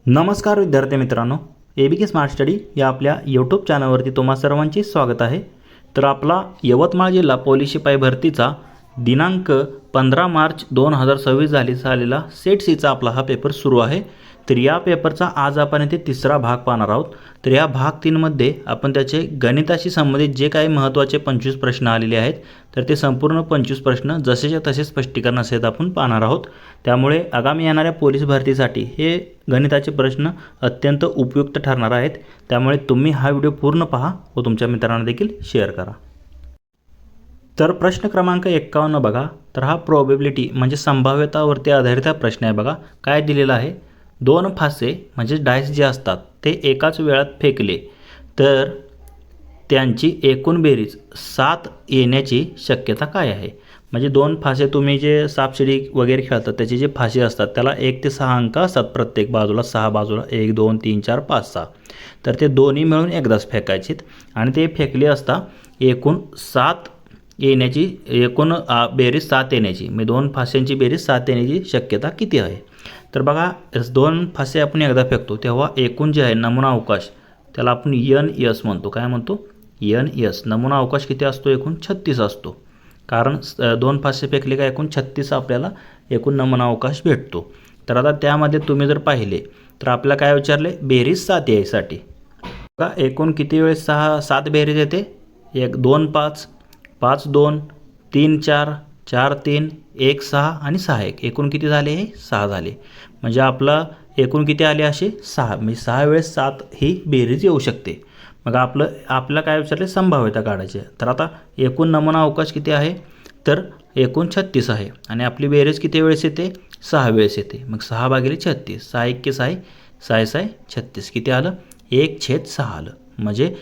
नमस्कार विद्यार्थी मित्रांनो, ABK स्मार्ट स्टडी या आपल्या यूट्यूब चॅनलवरती तुम्हा सर्वांचे स्वागत आहे। तर आपला यवतमाळ जिल्हा पोलीस शिपाई भरतीचा दिनांक 15 मार्च 2026 झालेला सेट सीचा आपला हा पेपर सुरू आहे। तर या पेपरचा आज आपण इथे तिसरा भाग पाहणार आहोत। तर या भाग 3 मध्ये आपण त्याचे गणिताशी संबंधित जे काही महत्त्वाचे 25 प्रश्न आलेले आहेत तर ते संपूर्ण 25 प्रश्न जसेच्या तसे स्पष्टीकरण सहित आपण पाहणार आहोत। त्यामुळे आगामी येणाऱ्या पोलीस भरतीसाठी हे गणिताचे प्रश्न अत्यंत उपयुक्त ठरणार आहेत। त्यामुळे तुम्ही हा व्हिडिओ पूर्ण पहा व तुमच्या मित्रांना देखील शेअर करा। तर प्रश्न क्रमांक 51 बघा। तर हा प्रोबॅबिलिटी म्हणजे संभाव्यतावरती आधारित हा प्रश्न आहे। बघा काय दिलेला आहे, दोन फासे म्हणजे डायस जे असतात ते एकाच वेळात फेकले तर त्यांची एकूण बेरीज 7 येण्याची शक्यता काय आहे। म्हणजे दोन फासे तुम्ही जे सापशिडी वगैरे खेळतात त्याचे जे फासे असतात त्याला 1 ते 6 अंक असतात, प्रत्येक बाजूला 6 बाजूला 1 2 3 4 5 6, तर ते दोन्ही मिळून एकदाच फेकायचेत आणि ते फेकले असता एकूण 7 येण्याची एकूण बेरीज 7 येण्याची, म्हणजे दोन फास्यांची बेरीज 7 येण्याची शक्यता किती आहे। तर बघा दोन फासे आपण एकदा फेकतो तेव्हा एकूण जे आहे नमुना अवकाश त्याला आपण NS म्हणतो। काय म्हणतो? NS। नमुना अवकाश किती असतो? एकूण 36 असतो, कारण दोन फासे फेकले का एकूण 36 आपल्याला एकूण नमुना अवकाश भेटतो। तर आता त्यामध्ये तुम्ही जर पाहिले तर आपल्याला काय विचारले, बेरीज 7 यायसाठी बघा एकूण किती वेळेस 7 बेरीज येते, 1 2 5 5 2 3 4 4 3 1 6 आणि 6 1, एकूण किती झाले? हे 6 झाले। म्हणजे आपला एकूण किती आले असे 6, म्हणजे 6 वेळेस 7 ही बेरीज येऊ शकते। मग आपल्याला काय विचारले, संभाव्यता काढायची। तर आता एकूण नमुना अवकाश किती आहे, तर एकूण 36 आहे आणि आपली बेरीज किती वेळेस येते, 6 वेळेस येते। मग 6 भागिले 36, 6 1 6 6 6 36, किती आलं 1/6 आलं। म्हणजे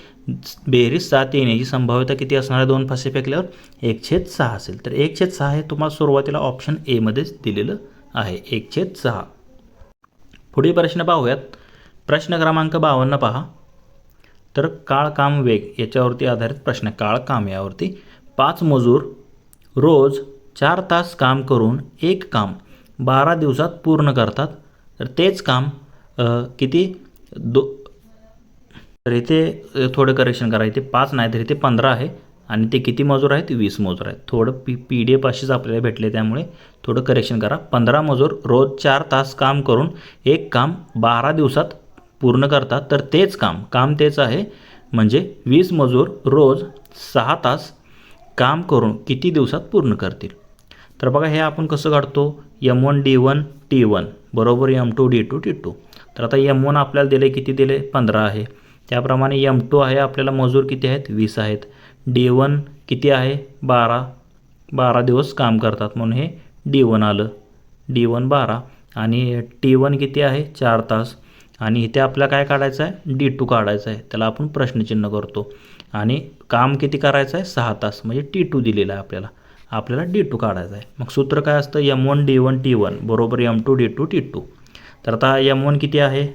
बेरीज 7 येण्याची संभाव्यता किती असणार आहे दोन फासे फेकल्यावर, 1/6 असेल। तर 1/6 हे तुम्हाला सुरुवातीला ऑप्शन ए मध्येच दिलेलं आहे, 1/6। पुढील प्रश्न पाहूयात। प्रश्न क्रमांक 52 पहा। तर काळ काम वेग याच्यावरती आधारित प्रश्न, काळ काम यावरती 5 मजूर रोज 4 तास काम करून एक काम 12 दिवसात पूर्ण करतात, तर तेच काम किती तर इथे थोडं करेक्शन करा, इथे 5 नाही तर इथे 15 आहे आणि ते किती मजूर आहेत, 20 मजूर आहेत। थोडं PDF अशीच आपल्याला भेटले त्यामुळे थोडं करेक्शन करा। 15 मजूर रोज 4 तास काम करून एक काम 12 दिवसात पूर्ण करतात, तर तेच काम तेच आहे, म्हणजे 20 मजूर रोज 6 तास काम करून किती दिवसात पूर्ण करतील। तर बघा हे आपण कसं काढतो, M1 D1 T1 बरोबर M2 D2 T2। तर आता M1 आपल्याला दिले किती दिले, 15 आहे। त्याप्रमाणे M2 आहे आपल्याला मजूर किती आहेत, 20 आहेत। D1 किती आहे, 12 दिवस काम करतात म्हणून हे D1 आलं, D1 12 आणि T1 किती आहे 4 तास आणि इथे आपल्याला काय काढायचं आहे, D2 काढायचं आहे, त्याला आपण प्रश्नचिन्ह करतो आणि काम किती करायचं आहे 6 तास, म्हणजे T2 दिलेला आहे आपल्याला D2 काढायचं आहे। मग सूत्र काय असतं, M1 D1 T1 बरोबर M2 D2 T2। तर आता M1 किती आहे,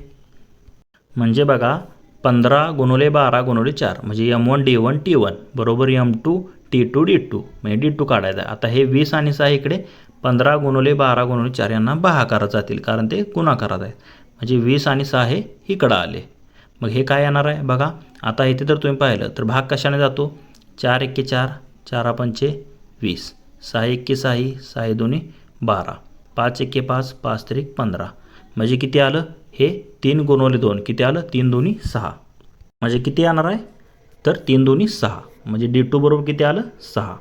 म्हणजे बघा 15 गुणिले 12 गुणिले 4 म्हणजे M1 D1 T1 बरोबर M2 T2 D2, म्हणजे D2 काढायचं आहे। आता हे 20 आणि 6 इकडे 15 गुणिले 12 गुणिले 4 यांना भागाकारात जातील कारण ते गुणाकारात आहे, म्हणजे 20 आणि 6 हे इकडं आले। मग हे काय येणार आहे बघा, आता इथे तर तुम्ही पाहिलं तर भाग कशाने जातो, 4 1 4 4 5 20, 6 1 6 6 2 12, 5 1 5 5 3 15, म्हणजे किती आलं हे 3 गुणिले 2 किती आलं, 3 2 6, म्हणजे किती येणार आहे, तर 3 2 6, म्हणजे D2 बरोबर किती आलं 6।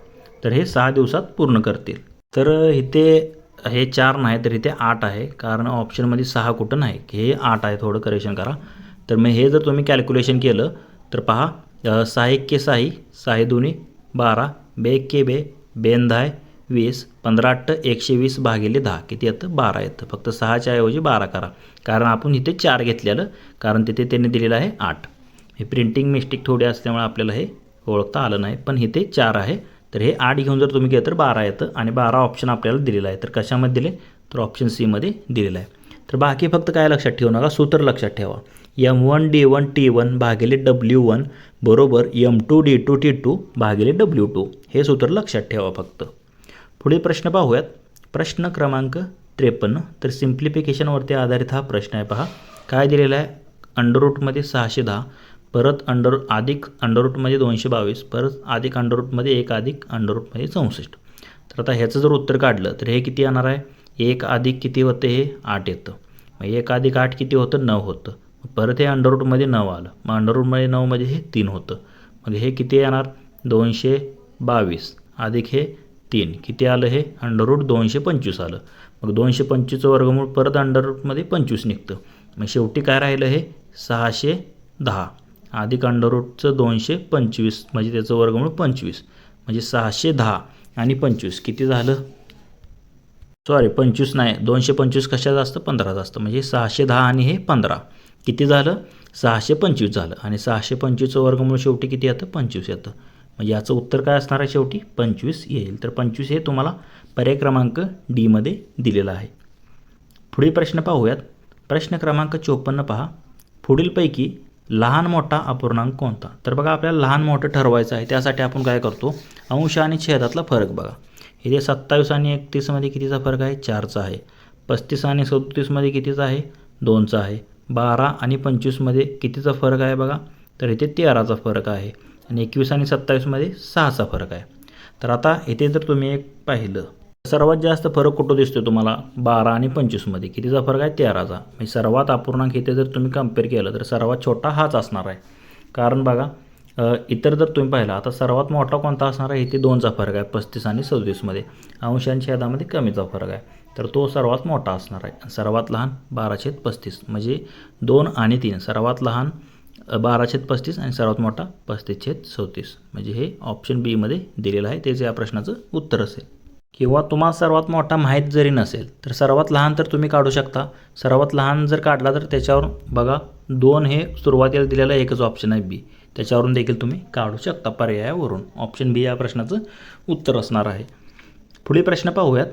तर हे 6 दिवसात पूर्ण करतील। तर इथे हे 4 नाही तर इथे 8 आहे, कारण ऑप्शनमध्ये 6 कुठं नाही, हे 8 आहे, थोडं करेक्शन करा। तर मग हे जर तुम्ही कॅल्क्युलेशन केलं तर पहा 6 1 6 6 2 12 2 1 2 2 10 20 15 8 120 भागिले 10 किती येतं, 12 येतं। फक्त 6च्या ऐवजी 12 करा, कारण आपण इथे 4 घेतलेलं, कारण तिथे त्यांनी दिलेलं आहे 8। हे प्रिंटिंग मिस्टेक थोडी असल्यामुळे आपल्याला हे ओळखता आलं नाही, पण इथे 4 आहे, तर हे 8 घेऊन जर तुम्ही गेलं तर 12 येतं आणि 12 ऑप्शन आपल्याला दिलेला आहे। तर कशामध्ये दिले, तर ऑप्शन सी मध्ये दिलेला आहे। तर बाकी फक्त काय लक्षात ठेवू नका, सूत्र लक्षात ठेवा, M1 D1 T1 भागिले W1 बरोबर M2 D2 T2 भागिले W2, हे सूत्र लक्षात ठेवा फक्त। पुढील प्रश्न पाहूयात। प्रश्न क्रमांक 53। तर सिम्प्लिफिकेशनवरती आधारित हा प्रश्न आहे पहा। काय दिलेलं आहे, अंडररूटमध्ये 610, परत अधिक अंडररूटमध्ये 222, परत अधिक अंडररूटमध्ये 1 अधिक अंडररूटमध्ये 64. तर आता ह्याचं जर उत्तर काढलं तर हे किती येणार आहे, 1 अधिक किती होतं, हे 8 येतं. मग 1 अधिक 8 किती होतं, 9 होतं. परत हे अंडररूटमध्ये 9 आलं, मग अंडररूटमध्ये 9 मध्ये हे 3 होतं. मग हे किती येणार, 222 अधिक हे 3 किती आलं, हे अंडररूट 225 आलं. मग 225चं वर्गमूळ परत अंडररूटमध्ये 25 निघतं. मग शेवटी काय राहिलं, हे 610 अधिक अंडररूटचं 225 म्हणजे त्याचं वर्गमूळ 25, म्हणजे 610 आणि 25 किती झालं, सॉरी 25 नाही, 225 कशाचं असतं, 15चं असतं. म्हणजे 610 आणि हे 15 किती झालं, 625 झालं. आणि 625चं वर्गमूळ शेवटी किती येतं, 25 येतं. म्हणजे याचं उत्तर काय असणार आहे, शेवटी 25 येईल. तर 25 हे तुम्हाला पर्याय क्रमांक डी मध्ये दिलेलं आहे. पुढील प्रश्न पाहूयात. प्रश्न क्रमांक 54 पहा. पुढीलपैकी लहान मोठा अपूर्णांक कोणता. तर बघा आपल्याला लहान मोठं ठरवायचं आहे. त्यासाठी आपण काय करतो, अंश आणि छेदातला फरक बघा. इथे 27 आणि 31 मध्ये कितीचा फरक आहे, 4चा आहे. 35 आणि 37 मध्ये कितीचा आहे, 2चा आहे. 12 आणि 25 मध्ये कितीचा फरक आहे बघा, तर इथे 13चा फरक आहे. आणि 21 आणि 27 मध्ये 6चा फरक आहे. तर आता इथे जर तुम्ही एक पाहिलं, सर्वात जास्त फरक कुठं दिसतो तुम्हाला, 12 आणि 25 मध्ये कितीचा फरक आहे, 13चा. म्हणजे सर्वात अपूर्णांक इथे जर तुम्ही कम्पेअर केलं तर सर्वात छोटा हाच असणार आहे. कारण बघा इतर जर तुम्ही पाहिलं, आता सर्वात मोठा कोणता असणार आहे, इथे 2चा फरक आहे 35 आणि 37 मध्ये. अंश आणि छेदामध्ये कमीचा फरक आहे, तर तो सर्वात मोठा असणार आहे. सर्वात लहान 12/35 म्हणजे 2 आणि 3. सर्वात लहान 12/35 आणि सर्वात मोठा 35/34. म्हणजे हे ऑप्शन बी मध्ये दिलेलं आहे, तेच या प्रश्नाचं उत्तर असेल. किंवा तुम्हाला सर्वात मोठा माहीत जरी नसेल तर सर्वात लहान तर तुम्ही काढू शकता. सर्वात लहान जर काढला तर त्याच्यावर बघा 2 हे सुरुवातीला दिलेलं एकच ऑप्शन आहे बी, त्याच्यावरून देखील तुम्ही काढू शकता पर्यायावरून. ऑप्शन बी या प्रश्नाचं उत्तर असणार आहे. पुढील प्रश्न पाहूयात.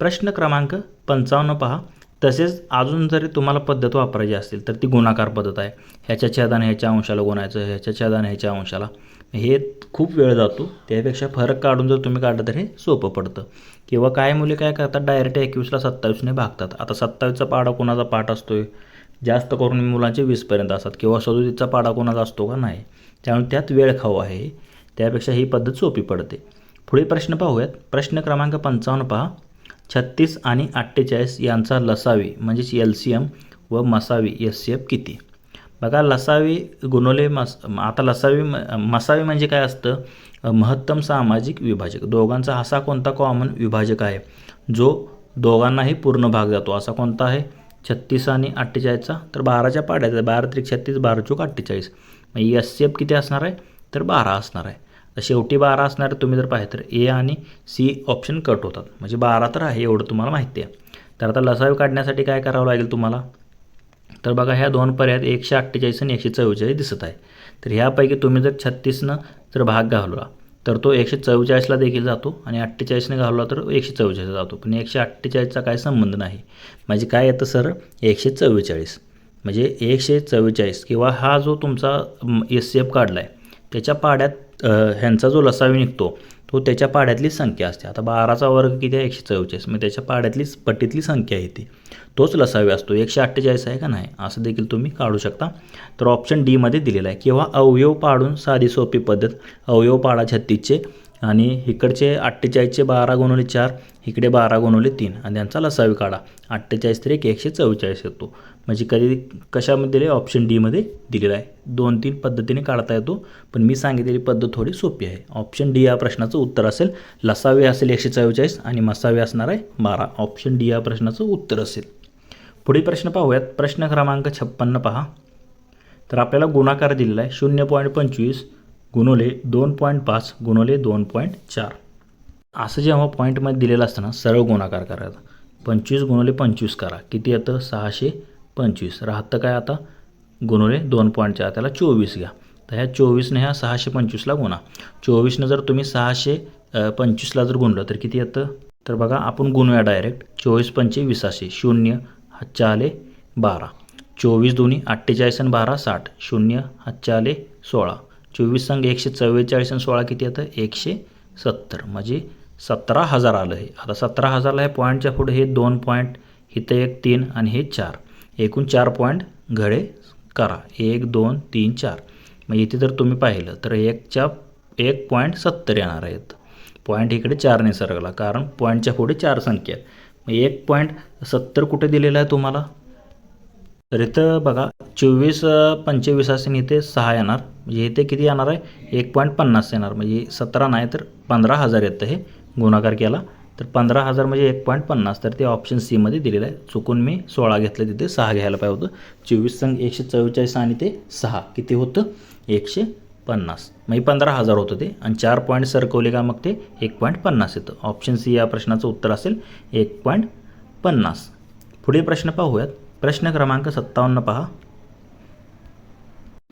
प्रश्न क्रमांक 55 पहा. तसेच अजून जरी तुम्हाला पद्धत वापरायची असेल तर ती गुणाकार पद्धत आहे. ह्याच्या छेदाने ह्याच्या अंशाला गुणायचं, ह्याच्या छेदाने ह्याच्या अंशाला. हे खूप वेळ जातो, त्यापेक्षा फरक काढून जर तुम्ही काढलं तर हे सोपं पडतं. किंवा काही मुले काय करतात, डायरेक्ट 21ला 27ने भागतात. आता 27चा पाढा कोणाचा पाठ असतोय, जास्त करून मुलांचे 20पर्यंत असतात. किंवा 37चा पाढा कोणाचा असतो का, नाही. त्यामुळे त्यात वेळ खाऊ आहे, त्यापेक्षा ही पद्धत सोपी पडते. पुढील प्रश्न पाहूयात. प्रश्न क्रमांक 55 पहा. 36 आणि 48 यांचा लसावी म्हणजेच LCM व मसावी SCF किती. बघा लसावी गुणवले आता मसावी म्हणजे काय असतं, महत्तम सामाजिक विभाजक. दोघांचा असा कोणता कॉमन विभाजक आहे जो दोघांनाही पूर्ण भाग जातो, असा कोणता आहे, 36 आणि 48चा. तर 12च्या पाड्याचा, 12 त्रिक 36, 12 चौक 48. मग SCF किती असणार आहे, तर 12 असणार आहे. तर शेवटी 12 असणार. तुम्ही जर पाहिलं तर ए आणि सी ऑप्शन कट होतात, म्हणजे 12 तर आहे, एवढं तुम्हाला माहिती आहे. तर आता लसावी काढण्यासाठी काय करावं लागेल तुम्हाला, तर बघा ह्या दोन पर्यायात 148 आणि 144 दिसत आहे. तर ह्यापैकी तुम्ही जर 36नं जर भाग घालवला तर तो 144ला देखील जातो आणि 48ने घालवला तर 144ला जातो. पण 148चा काय संबंध नाही. म्हणजे काय येतं सर, 144. म्हणजे 144 किंवा हा जो तुमचा SCF काढला आहे त्याच्या पाड्यात ह्यांचा जो लसावी निघतो तो त्याच्या पाड्यातली संख्या असते. आता 12चा वर्ग किती आहे, 144. मग त्याच्या पाड्यातली पट्टीतली संख्या आहे ती, तोच लसावी असतो. 148 आहे का नाही, असं देखील तुम्ही काढू शकता. तर ऑप्शन डी मध्ये दिलेला आहे. किंवा अवयव पाडून साधी सोपी पद्धत, अवयव पाडा 36चे आणि इकडचे 48चे 12 गुणिले 4, इकडे 12 गुणिले 3 आणि त्यांचा लसावी काढा. 48 तरी 144 येतो. म्हणजे कधी कशामध्ये दिले, ऑप्शन डी मध्ये दिलेला आहे. 2-3 पद्धतीने काढता येतो, पण मी सांगितलेली पद्धत थोडी सोपी आहे. ऑप्शन डी या प्रश्नाचं उत्तर असेल. लसावी असेल 144 आणि मसावी असणार आहे 12. ऑप्शन डी या प्रश्नाचं उत्तर असेल. पुढील प्रश्न पाहूयात. प्रश्न क्रमांक 56 पहा. तर आपल्याला गुणाकार दिलेला आहे 0.25 गुणुले 2.5 गुणुले 2.4. असं जेव्हा पॉईंटमध्ये दिलेलं असतं ना, सरळ गुणाकार करायचा. 25 गुणुले 25 करा, किती येतं, 625. राहतं काय आता, गुणुले 2.4, त्याला 24 घ्या. तर ह्या 24ने ह्या 625ला गुणा. 24नं जर तुम्ही 625ला जर गुणलं तर किती येतं, तर बघा आपण गुणूया डायरेक्ट. 24 पंचे 20, 0 हातच्या आले 12. 24 दोन्ही 48 आणि 12 60, 0 हातच्या आले 16. 24 संग 144 आणि 16 किती येतं, 170. म्हणजे 17,000 आलं हे. आता 17,000ला हे पॉईंटच्या पुढे हे 2 पॉईंट, इथं एक 3 आणि हे 4. एकूण 4 पॉईंट घडे करा. 1 2 3 4. मग इथे जर तुम्ही पाहिलं तर 1.70 येणार आहेत. पॉईंट इकडे 4ने सरकला कारण पॉईंटच्या पुढे 4 संख्या आहेत. मग 1.70 कुठे दिलेला आहे तुम्हाला? तर इथं बघा 24 25 असेल, इथे 6 येणार. म्हणजे इथे किती येणार आहे? 1.50 येणार. म्हणजे 17 नाही तर 15,000 येतं. हे गुणाकार केला तर 15,000 म्हणजे 1.50. तर ते ऑप्शन सी मध्ये दिलेलं आहे. चुकून मी 16 घेतलं, तिथे 6 घ्यायला पाहिजे होतं. 24 संग 144 आणि ते 6 किती होतं? 150. म्हणजे 15,000 होतं ते. आणि 4 पॉईंट सरकवले का मग ते 1.50 येतं. ऑप्शन सी या प्रश्नाचं उत्तर असेल 1.50. पुढील प्रश्न पाहूयात. प्रश्न क्रमांक 57 पहा.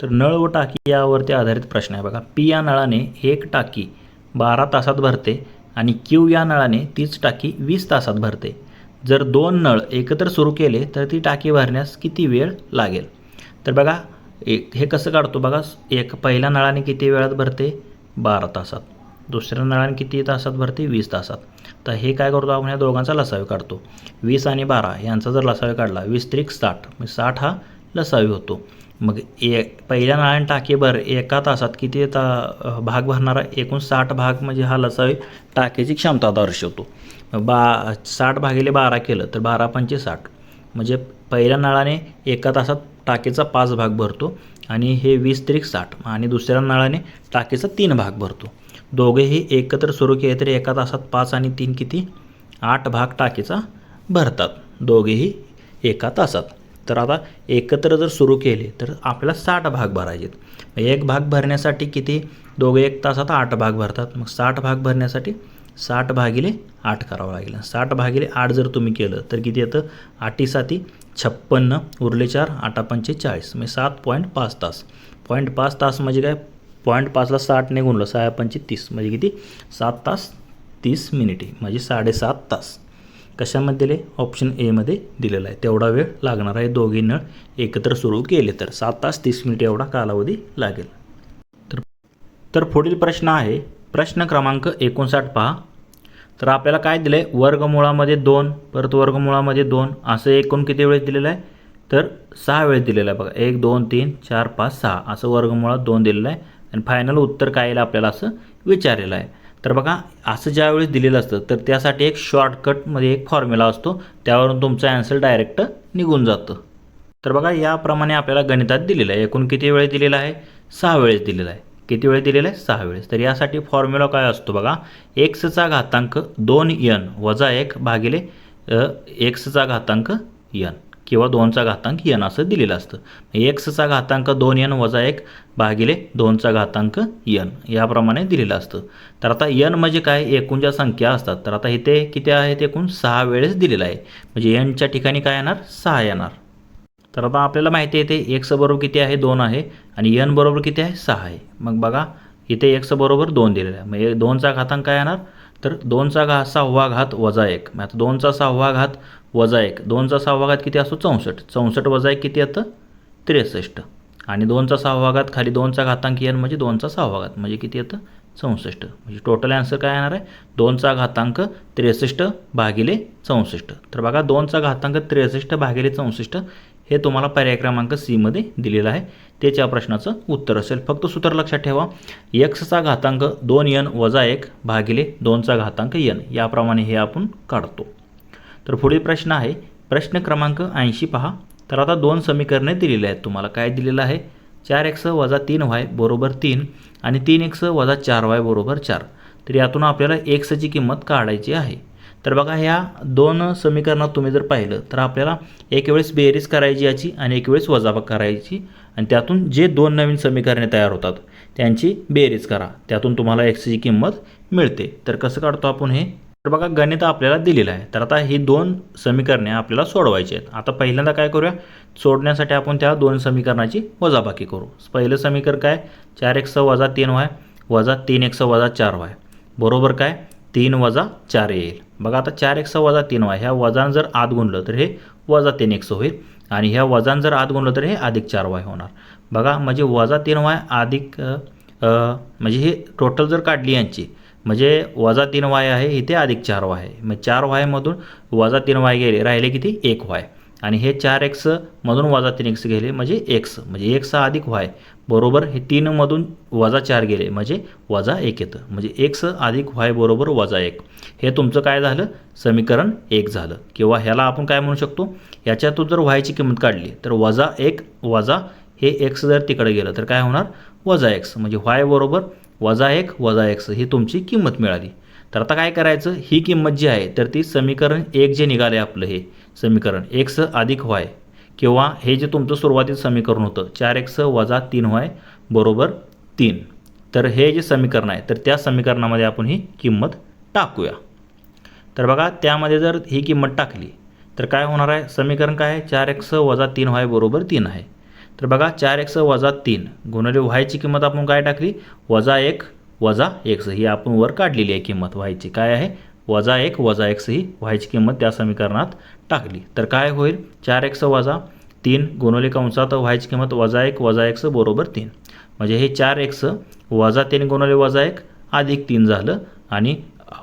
तर नळ व टाकी यावरती आधारित प्रश्न आहे बघा. पी या नळाने एक टाकी 12 तासात भरते आणि क्यू या नळाने तीच टाकी 20 तासात भरते. जर 2 नळ एकत्र सुरू केले तर ती टाकी भरण्यास किती वेळ लागेल? तर बघा हे कसं काढतो बघा. पहिल्या नळाने किती वेळात भरते? 12 तासात. दुसऱ्या नळाने किती तासात भरते? 20 तासात. तर हे काय करतो आपण, ह्या दोघांचा लसावी काढतो. 20 आणि 12 यांचा जर लसावी काढला 20 त्रिक 60, म्हणजे 60 हा लसावी होतो. मग पहिल्या नळाने टाकी एका तासात किती भाग भरणारा? एकूण 60 भाग, म्हणजे हा लसावी टाकीची क्षमता दर्शवतो. 60 भागिले 12 केलं तर 12 पंचे 60. म्हणजे पहिल्या नळाने एका तासात टाकीचा 5 भाग भरतो आणि हे 20 त्रिक 60. आणि दुसऱ्या नळाने टाकीचा 3 भाग भरतो. दोघेही एकत्र सुरू केले तरी एका तासात 5 आणि 3 किती? 8 भाग टाकीचा भरतात दोघेही एका तासात. तर आता एकत्र जर सुरू केले तर आपल्याला 60 भाग भरायचे. एक भाग भरण्यासाठी किती? दोघे 1 तासात 8 भाग भरतात. मग 60 भाग भरण्यासाठी 60 भागिले 8 करावं लागेल. 60 भागिले 8 जर तुम्ही केलं तर किती येतं? 8 7 56, उरले 4, 8 पंचे 40, म्हणजे 7.5 तास. 0.5 तास म्हणजे काय? 0.5ला 60ने गुणलं 6 पंचे 30, म्हणजे किती? 7 तास 30 मिनिटे, म्हणजे 7.5 तास. कशामध्ये दिले? ऑप्शन ए मध्ये दिलेला आहे. तेवढा वेळ लागणार आहे दोघे नळ एकत्र सुरू केले तर 7 तास 30 मिनिटे एवढा कालावधी लागेल. तर पुढील प्रश्न आहे प्रश्न क्रमांक 59 पहा. तर आपल्याला काय दिलं आहे? वर्गमुळामध्ये 2 परत वर्गमुळामध्ये 2 असं एकूण किती वेळेस दिलेलं आहे? तर 6 वेळेस दिलेलं आहे बघा. 1 2 3 4 5 6 असं वर्गमुळात 2 दिलेलं आहे. आणि फायनल उत्तर काय येईल आपल्याला असं विचारलेलं आहे. तर बघा असं ज्यावेळेस दिलेलं असतं तर त्यासाठी एक शॉर्टकटमध्ये एक फॉर्म्युला असतो, त्यावरून तुमचं ॲन्सर डायरेक्ट निघून जातं. तर बघा याप्रमाणे आपल्याला गणितात दिलेलं आहे. एकूण किती वेळेस दिलेलं आहे? 6 वेळेस दिलेलं आहे. किती वेळेस दिलेलं आहे? 6 वेळेस. तर यासाठी फॉर्म्युला काय असतो बघा. एक्सचा घातांक 2n वजा 1 भागिले एक्सचा घातांक n किंवा 2चा घातांक n असं दिलेलं असतं. एक्सचा घातांक 2n वजा 1 भागिले 2चा घातांक n याप्रमाणे दिलेलं असतं. तर आता n म्हणजे काय? एकूण ज्या संख्या असतात. तर आता इथे किती आहेत? एकूण 6 वेळेस दिलेलं आहे. म्हणजे nच्या ठिकाणी काय येणार? 6 येणार. तर आता आपल्याला माहिती आहे ते x बरोबर किती आहे? 2 आहे. आणि n बरोबर किती आहे? 6 आहे. मग बघा इथे x बरोबर 2 दिलेला आहे. म्हणजे 2चा घातांक काय येणार? तर 2चा 6वा घात वजा 1. मग आता 2चा 6वा घात वजा 1. 2चा 6वा घात किती असतो? 64. 64 वजा 1 किती येतं? 63. आणि 2चा 6वा घात खाली 2चा घातांक n म्हणजे 2चा 6वा घात म्हणजे किती येतं? 64. म्हणजे टोटल आन्सर काय येणार आहे? 2चा घातांक 63 भागिले 64. तर बघा 2चा घातांक 63 भागिले 64 हे तुम्हाला पर्याय क्रमांक सी मध्ये दिलेलं आहे. तेच या प्रश्नाचं उत्तर असेल. फक्त सूत्र लक्षात ठेवा. एक्सचा घातांक 2n वजा 1 भागिले 2चा घातांक n याप्रमाणे हे आपण काढतो. तर पुढील प्रश्न आहे प्रश्न क्रमांक 80 पहा. तर आता 2 समीकरणे दिलेली आहेत तुम्हाला. काय दिलेलं आहे? 4x वजा 3y बरोबर 3 आणि 3x वजा 4y बरोबर 4. तर यातून आपल्याला xची किंमत काढायची आहे. तर बघा ह्या 2 समीकरणात तुम्ही जर पाहिलं तर आपल्याला एक वेळेस बेरीज करायची याची आणि एक वेळेस वजाबाकी करायची, आणि त्यातून जे 2 नवीन समीकरणे तयार होतात त्यांची बेरीज करा. त्यातून तुम्हाला xची किंमत मिळते. तर कसं काढतो आपण हे? तर बघा गणित आपल्याला दिलेलं आहे. तर आता ही 2 समीकरणे आपल्याला सोडवायची आहेत. आता पहिल्यांदा काय करूया? सोडण्यासाठी आपण त्या 2 समीकरणाची वजाबाकी करू. पहिलं समीकरण काय? 4x वजा 3y वजा 3x वजा 4y बरोबर काय? 3 वजा 4 येईल. बघा आता 4x वजा 3y ह्या वजान जर आत गुणलं तर हे वजा 3x होईल, आणि ह्या वजान जर आत गुणलं तर हे अधिक 4y होणार. बघा म्हणजे वजा 3y अधिक म्हणजे हे टोटल जर काढली यांची म्हणजे वजा 3y आहे, इथे अधिक 4y आहे. मग 4y मधून वजा 3y गेले, राहिले किती? 1y. आणि हे 4x मधून वजा 3x गेले म्हणजे x, म्हणजे x अधिक y बरोबर हे 3 मधून वजा 4 गेले म्हणजे वजा 1 येतं, म्हणजे x अधिक y बरोबर वजा 1. हे तुमचं काय झालं, समीकरण 1 झालं. किंवा ह्याला आपण काय म्हणू शकतो, याच्यातून जर y ची किंमत काढली तर वजा 1 वजा हे x जर तिकडे गेलं तर काय होणार, वजा x, म्हणजे y बरोबर वजा 1 वजा x ही तुमची किंमत मिळाली. तर आता काय करायचं, ही किंमत जी आहे तर ती समीकरण 1 जे निघाले आपलं हे समीकरण x अधिक y, किंवा हे जे तुमचं सुरुवातीचं समीकरण होतं 4x वजा 3y बरोबर 3, तर हे जे समीकरण आहे तर त्या समीकरणामध्ये आपण ही किंमत टाकूया. तर बघा त्यामध्ये जर ही किंमत टाकली तर काय होणार आहे, समीकरण काय आहे, 4x वजा 3y बरोबर 3 आहे. तर बघा 4x वजा 3 गुणिले y ची किंमत आपण काय टाकली, वजा 1 वजा x, ही आपण वर काढलेली आहे किंमत y ची, काय आहे वजा 1 वजा x, ही y ची किंमत त्या समीकरणात टाकली तर काय होईल, 4x वजा 3 गुणिले कंसात y ची किंमत वजा 1 वजा x बरोबर 3, म्हणजे हे 4x वजा 3 गुणिले वजा 1 अधिक 3 झालं आणि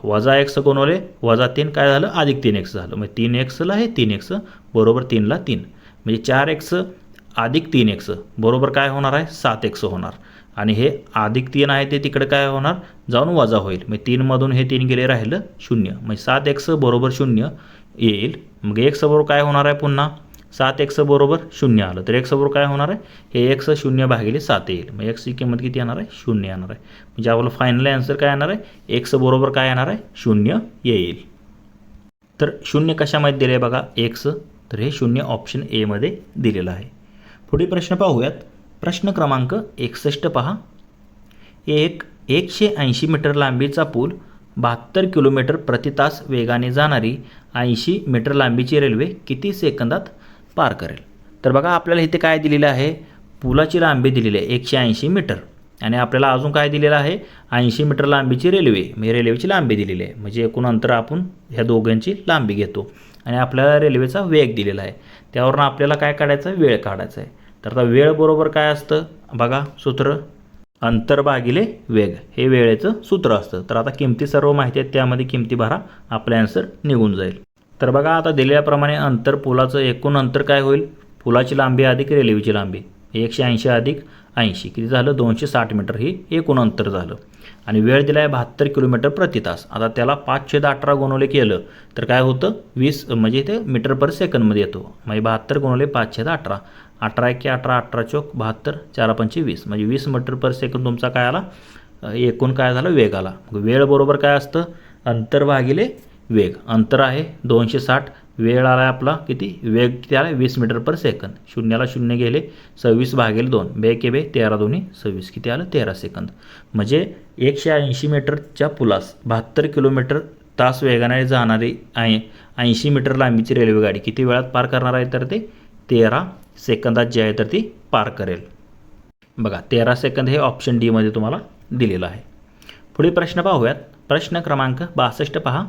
वजा x गुणिले वजा 3 काय झालं, अधिक 3x झालं, म्हणजे 3xला हे 3x बरोबर 3ला 3, म्हणजे 4x अधिक 3x बरोबर काय होणार आहे, 7x होणार. आणि हे अधिक 3 आहे ते तिकडे काय होणार, जाऊन वजा होईल, मग 3 मधून हे 3 गेले राहिलं 0, म्हणजे 7x बरोबर 0 येईल. मग x बरोबर काय होणार आहे, पुन्हा 7x बरोबर 0 आलं तर x बरोबर काय होणार आहे, हे x 0 भागिले 7 येईल, मग x ची किंमत किती येणार आहे, 0 येणार आहे. म्हणजे आपलं फायनल आन्सर काय येणार आहे, x बरोबर काय येणार आहे, 0 येईल. तर 0 कशामध्ये दिले बघा, x, तर हे 0 ऑप्शन ए मध्ये दिलेलं आहे. पुढील प्रश्न पाहूयात. प्रश्न क्रमांक 61 पहा. 180 मीटर लांबीचा पूल 72 किलोमीटर प्रति तास वेगाने जाणारी 80 मीटर लांबीची रेल्वे किती सेकंदात पार करेल. तर बघा आपल्याला इथे काय दिलेलं आहे, पुलाची लांबी दिलेली आहे 180 मीटर आणि आपल्याला अजून काय दिलेलं आहे, 80 मीटर लांबीची रेल्वे, म्हणजे रेल्वेची लांबी दिलेली आहे, म्हणजे एकूण अंतर आपण ह्या दोघांची लांबी घेतो आणि आपल्याला रेल्वेचा वेग दिलेला आहे, त्यावरून आपल्याला काय काढायचं, वेळ काढायचा आहे. तर आता वेळ बरोबर काय असतं बघा, सूत्र अंतर भागिले वेग, हे वेळेचं सूत्र असतं. तर आता किमती सर्व माहिती आहेत, त्यामध्ये किमती भरा, आपला आन्सर निघून जाईल. तर बघा आता दिलेल्याप्रमाणे अंतर, पुलाचं एकूण अंतर काय होईल, पुलाची लांबी अधिक रेल्वेची लांबी 180 अधिक 80 किती झालं, 260 मीटर ही एकूण अंतर झालं. आणि वेळ दिला आहे 72 किलोमीटर प्रति तास. आता त्याला 5/18 गुणवले केलं तर काय होतं, 20, म्हणजे ते मीटर पर सेकंदमध्ये येतो, म्हणजे 72 गुणवले 5/18, 18 × 18 18 चौक 72, 4 × 5 20, म्हणजे 20 मीटर पर सेकंद तुमचा काय आला, एकूण काय झालं, वेग आला. वेळ बरोबर काय असतं, अंतर भागिले वेग, अंतर आहे 260, वेळ आला आपला किती, वेग किती आला 20 मीटर पर सेकंद, शून्याला 0 गेले 26 भागिले 2, 2 के 2 13 2 26 किती आलं, 13 सेकंद. म्हणजे 180 मीटरच्या पुलास 72 किलोमीटर तास वेगाने जाणारी 80 मीटर लांबीची रेल्वेगाडी किती वेळात पार करणार आहे, तर ते 13 सेकंदात जे आहे तर ती पार करेल. बघा 13 सेकंद हे ऑप्शन डी मध्ये तुम्हाला दिलेलं आहे. पुढील प्रश्न पाहूयात. प्रश्न क्रमांक 62 पहा.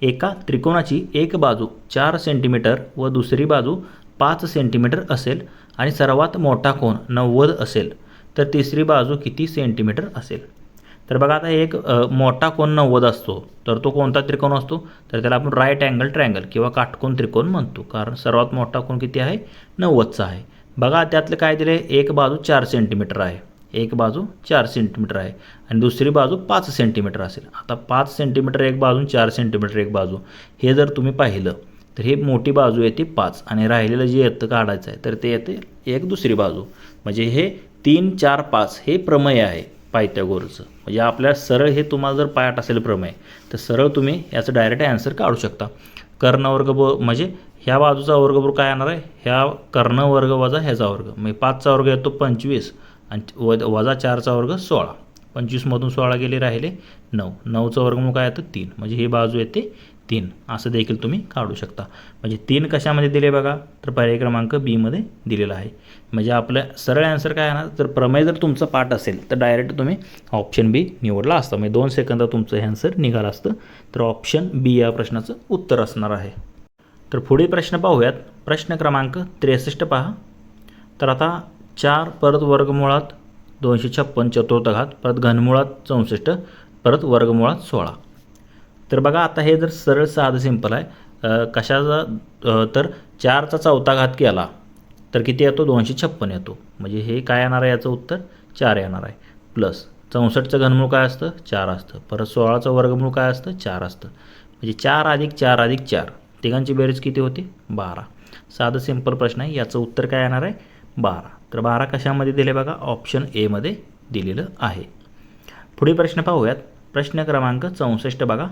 एका त्रिकोणाची एक बाजू 4 सेंटीमीटर व दुसरी बाजू 5 सेंटीमीटर असेल आणि सर्वात मोठा कोन 90 असेल तर तिसरी बाजू किती सेंटीमीटर असेल. तर बघा आता एक मोठा कोन 90 असतो तर तो कोणता त्रिकोण असतो, तर त्याला आपण राईट अँगल ट्रायंगल किंवा काटकोन त्रिकोण म्हणतो, कारण सर्वात मोठा कोन किती आहे, 90चा आहे. बघा त्यातलं काय दिलं आहे, एक बाजू 4 सेंटीमीटर आहे, एक बाजू 4 सेंटीमीटर आहे आणि दुसरी बाजू 5 सेंटीमीटर असेल. आता 5 सेंटीमीटर एक बाजू, 4 सेंटीमीटर एक बाजू, हे जर तुम्ही पाहिलं तर हे मोठी बाजू येते 5 आणि राहिलेलं जे येतं काढायचं आहे तर ते येते एक दुसरी बाजू, म्हणजे हे 3 4 5 हे प्रमेय आहे पायथागोरसचं. म्हणजे आपल्या सरळ हे तुम्हाला जर पाठ असेल प्रमेय तर सरळ तुम्ही याचं डायरेक्ट आन्सर काढू शकता. कर्ण वर्ग म्हणजे ह्या बाजूचा वर्गमूळ काय येणार आहे, ह्या कर्ण वर्ग वजा ह्याचा वर्ग, म्हणजे 5चा वर्ग येतो 25 आणि वजा 4चा वर्ग 16, 25मधून 16 गेले राहिले 9, 9चा वर्गमूळ काय येतं 3, म्हणजे ही बाजू येते 3, असं देखील तुम्ही काढू शकता. म्हणजे 3 कशामध्ये दिले बघा, तर पर्याय क्रमांक बी मध्ये दिलेला आहे. म्हणजे आपलं सरळ आन्सर काय येणार, तर प्रमेय जर तुमचा पाठ असेल तर डायरेक्ट तुम्ही ऑप्शन बी निवडला असतं, म्हणजे 2 सेकंदात तुमचं हे आन्सर निघालं असतं. तर ऑप्शन बी या प्रश्नाचं उत्तर असणार आहे. तर पुढील प्रश्न पाहूयात. प्रश्न क्रमांक 63 पहा. तर आता 4 परत वर्गमुळात 256 चतुर्थ घात परत घनमुळात 64 परत वर्गमुळात 16. तर बघा आता हे जर सरळ साधं सिंपल आहे, कशाचा तर 4चा चौथा घात केला तर किती येतो 256 येतो. म्हणजे हे काय येणार आहे, याचं उत्तर 4 येणार आहे. प्लस 64चं घनमूळ काय असतं 4 असतं. परत 16चं वर्गमूळ काय असतं 4 असतं. म्हणजे 4 अधिक 4 अधिक 4 तिघांची बेरीज किती होती 12. साधं सिंपल प्रश्न आहे. याचं उत्तर काय येणार आहे 12. तर 12 कशामध्ये दिले बघा, ऑप्शन एमध्ये दिलेलं आहे. पुढील प्रश्न पाहूयात. प्रश्न क्रमांक 64 बघा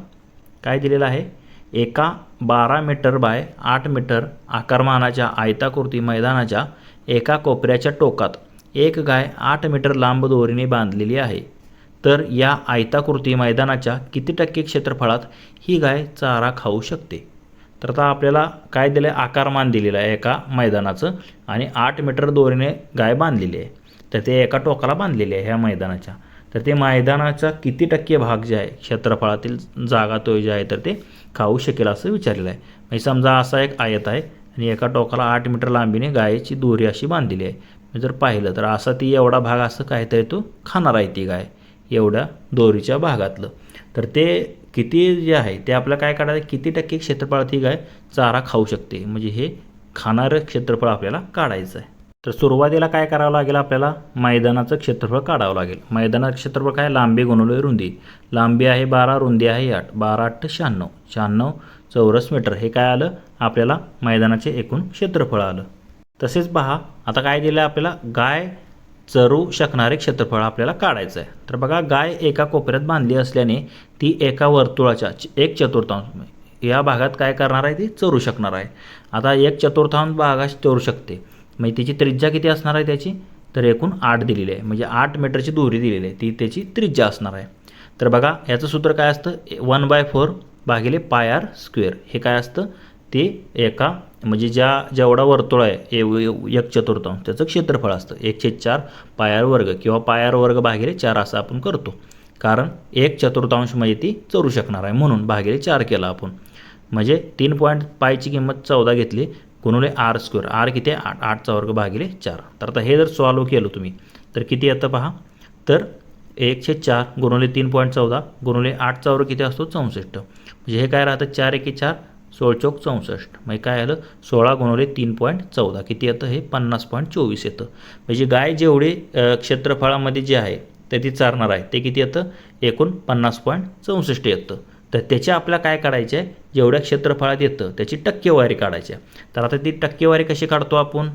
काय दिलेलं आहे. एका 12 मीटर बाय 8 मीटर आकारमानाच्या आयताकृती मैदानाच्या एका कोपऱ्याच्या टोकात एक गाय 8 मीटर लांब दोरीने बांधलेली आहे. तर या आयताकृती मैदानाच्या किती टक्के क्षेत्रफळात ही गाय चारा खाऊ शकते. तर आता आपल्याला काय दिलं आहे, आकारमान दिलेलं आहे एका मैदानाचं आणि 8 मीटर दोरीने गाय बांधलेली आहे. तर ते एका टोकाला बांधलेली आहे ह्या मैदानाच्या. तर ते मैदानाचा किती टक्के भाग जे आहे क्षेत्रफळातील जागा तो जे आहे तर ते खाऊ शकेल असं विचारलेलं आहे. म्हणजे समजा असा एक आयत आहे आणि एका टोकाला 8 मीटर लांबीने गायची दोरी अशी बांधलेली आहे. जर पाहिलं तर असा ती एवढा भाग असं काहीतरी तो खाणार आहे ती गाय एवढ्या दोरीच्या भागातलं. तर ते किती जे आहे ते आपल्याला काय काढायचं, किती टक्के क्षेत्रफळात ही गाय चारा खाऊ शकते. म्हणजे हे खाणारं क्षेत्रफळ आपल्याला काढायचं आहे. तर सुरुवातीला काय करावं लागेल, आपल्याला मैदानाचं क्षेत्रफळ काढावं लागेल. मैदानाचं क्षेत्रफळ काय, लांबी गुणिले रुंदी. लांबी आहे 12, रुंदी आहे 8. 12 8 96. 96 चौरस मीटर हे काय आलं आपल्याला मैदानाचे एकूण क्षेत्रफळ आलं. तसेच पहा आता काय दिलं आहे आपल्याला, गाय चरू शकणारे क्षेत्रफळ आपल्याला काढायचं आहे. तर बघा गाय एका कोपऱ्यात बांधली असल्याने ती एका वर्तुळाच्या 1/4 या भागात काय करणार आहे, ती चरू शकणार आहे. आता 1/4 भागात चरू शकते. म्हणजे तिची त्रिज्या किती असणार आहे त्याची, तर एकूण 8 दिलेली आहे. म्हणजे 8 मीटरची दोरी दिलेली आहे, ती त्याची त्रिज्या असणार आहे. तर बघा याचं सूत्र काय असतं, 1/4 भागिले पाय आर स्क्वेअर. हे काय असतं, ते एका म्हणजे जेवढा वर्तुळ आहे 1/4 त्याचं क्षेत्रफळ असतं. 1/4 पाय आर वर्ग किंवा पाय आर वर्ग भागिले 4 असं आपण करतो. कारण 1/4 म्हणजे ती चरू शकणार आहे म्हणून भागिले 4 केला आपण. म्हणजे 3 पॉईंट पायची किंमत 14 घेतली गुणिले आर स्क्वेअर. आर किती आहे 8, 8चा वर्ग भागिले 4. तर आता हे जर सॉल्व केलं तुम्ही तर किती येतं पहा, तर 1/4 गुणिले 3.14 गुणिले 8चा वर्ग किती असतो 64. म्हणजे हे काय राहतं 4 1 4 16 चौक 64. म्हणजे काय आलं 16 गुणिले 3.14 किती येतं, हे 50.24 येतं. म्हणजे गाय जेवढे क्षेत्रफळामध्ये जे आहे तर ती चारणार आहे ते किती येतं, एकूण 50.64 येतं. तर त्याची आपल्याला काय काढायचे आहे, जेवढ्या क्षेत्रफळात येतं त्याची टक्केवारी काढायची आहे. तर आता ती टक्केवारी कशी काढतो आपण,